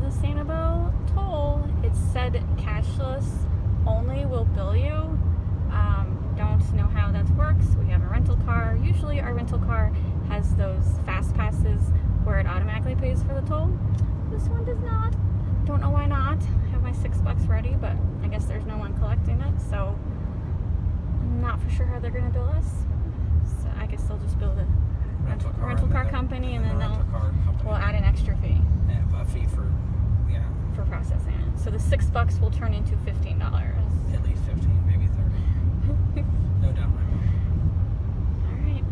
the Sanibel toll. It said cashless only will bill you. Don't know how that works. We have a rental car. Usually our rental car has those fast passes where it automatically pays for the toll. This one does not. Don't know why not. I have my $6 ready, but I guess there's no one collecting it, so I'm not for sure how they're going to bill us. So I guess they'll just bill the rental car company, and then we'll add an extra fee. And a fee for processing it. So the $6 will turn into $15. At least 15, maybe 30. No doubt. All right.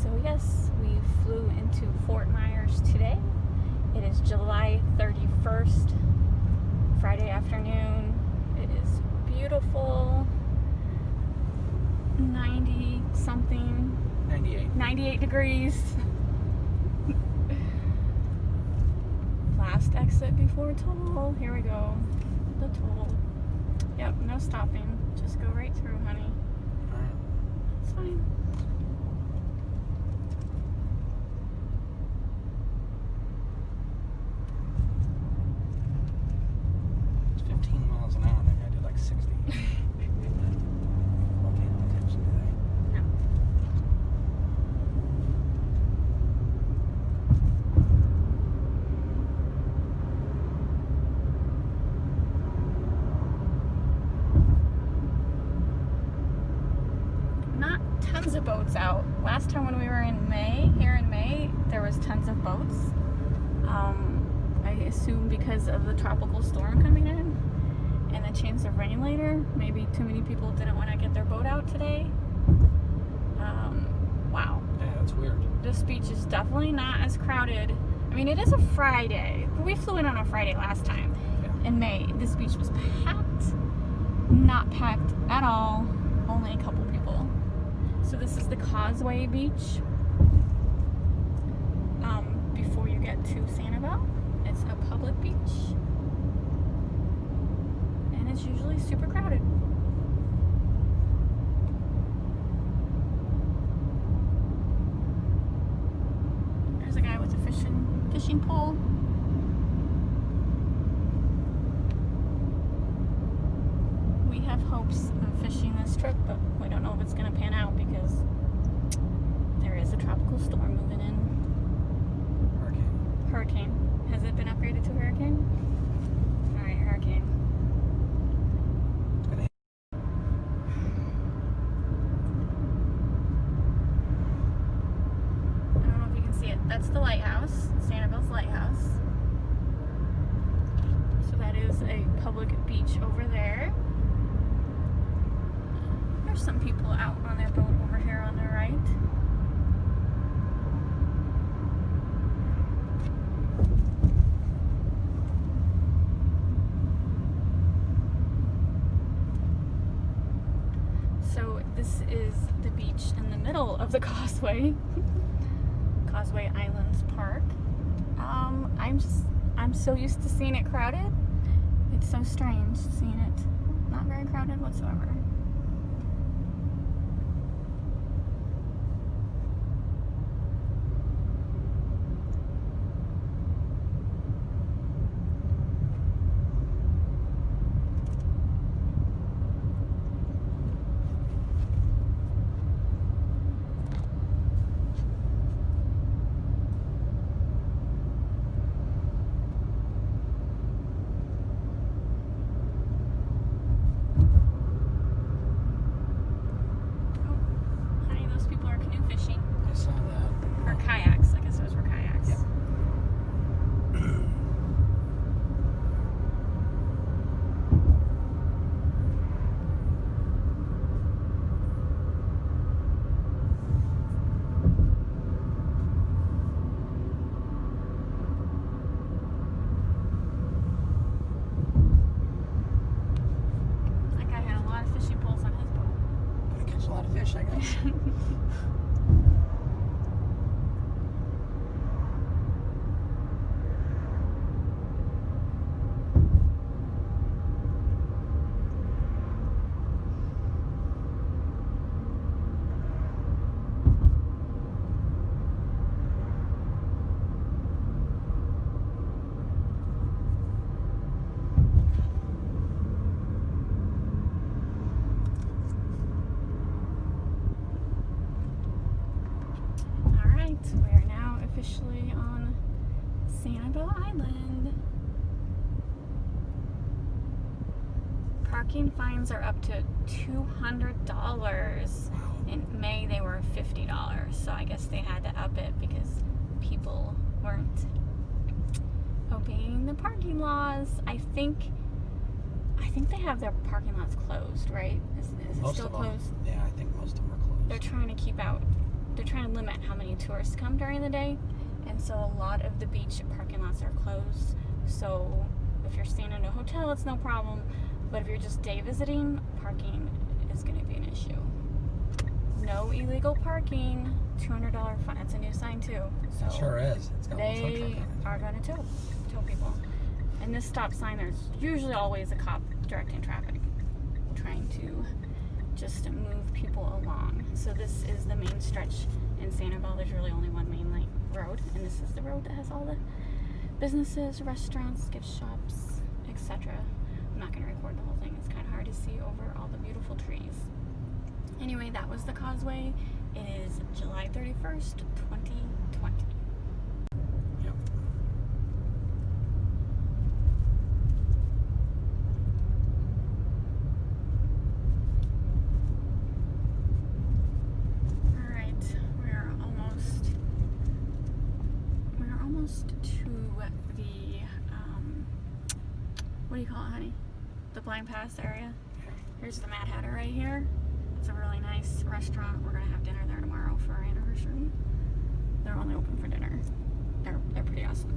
So yes, we flew into Fort Myers today. It is July 31st, Friday afternoon. It is beautiful. 90 something. 98 degrees. Last exit before toll. Here we go. The toll. Yep, no stopping. Just go right through, honey. Alright. It's fine. It's 15 miles an hour. That guy did like 60. Tons of boats out. Last time when we were in May, there was tons of boats. I assume because of the tropical storm coming in and the chance of rain later, maybe too many people didn't want to get their boat out today. Wow. Yeah, that's weird. This beach is definitely not as crowded. I mean, it is a Friday, but we flew in on a Friday last time in May. This beach was packed. Not packed at all. Only a couple people. So this is the Causeway Beach. Before you get to Sanibel, it's a public beach, and it's usually super crowded. There's a guy with a fishing pole. We have hopes of fishing this trip, but we don't know if it's going to pan out because there is a tropical storm moving in. Hurricane. Has it been upgraded to hurricane? Alright, hurricane. I don't know if you can see it. That's the lighthouse, Sanibel's lighthouse. So that is a public beach over there. There's some people out on their boat over here on the right. So this is the beach in the middle of the Causeway. Causeway Islands Park. I'm so used to seeing it crowded. It's so strange seeing it not very crowded whatsoever. fish, I guess. we are now officially on Sanibel Island. Parking fines are up to $200. In May they were $50, so I guess they had to up it because people weren't obeying the parking laws. I think they have their parking lots closed, right? Is it Most still of them. closed? Yeah, I think most of them are closed. They're trying to limit how many tourists come during the day, and so a lot of the beach parking lots are closed. So if you're staying in a hotel, it's no problem, but if you're just day visiting, parking is going to be an issue. No illegal parking, $200 fine. That's a new sign too. So It sure is. It's got a little they food truck on it. are going to tow people. And this stop sign, there's usually always a cop directing traffic, trying to just move people along. So this is the main stretch in Sanibel. There's really only one main road, and this is the road that has all the businesses, restaurants, gift shops, etc. I'm not going to record the whole thing. It's kind of hard to see over all the beautiful trees. Anyway, that was the causeway. It is July 31st, 2020. Yep. All right, we're almost to the what do you call it, honey? The Blind Pass area. Here's the Mad Hatter right here. It's a really nice restaurant. We're gonna have dinner there tomorrow for our anniversary. They're only open for dinner. They're pretty awesome.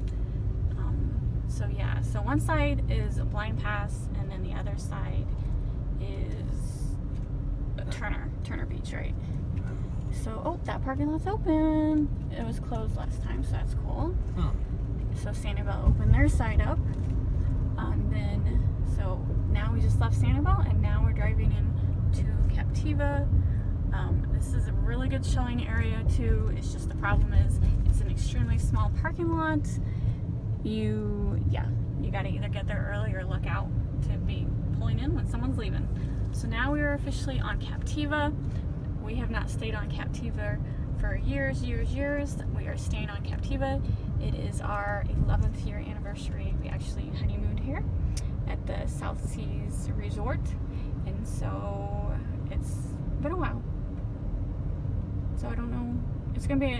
So yeah, so one side is a Blind Pass, and then the other side is Turner Beach, right? So, oh, that parking lot's open. It was closed last time, so that's cool. Huh. So Sanibel opened their side up. So now we just left Sanibel, and now we're driving in to Captiva. This is a really good showing area too. It's just the problem is it's an extremely small parking lot. You gotta either get there early or look out to be pulling in when someone's leaving. So now we are officially on Captiva. We have not stayed on Captiva for years. We are staying on Captiva. It is our 11th year anniversary. We actually honeymooned here at the South Seas Resort, and so it's been a while. So I don't know. It's gonna be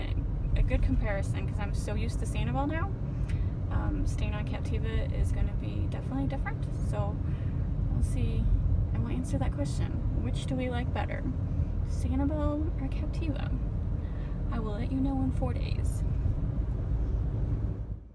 a good comparison because I'm so used to Sanibel now. Staying on Captiva is gonna be definitely different. So we'll see. I will answer that question. Which do we like better, Sanibel or Captiva? I will let you know in 4 days.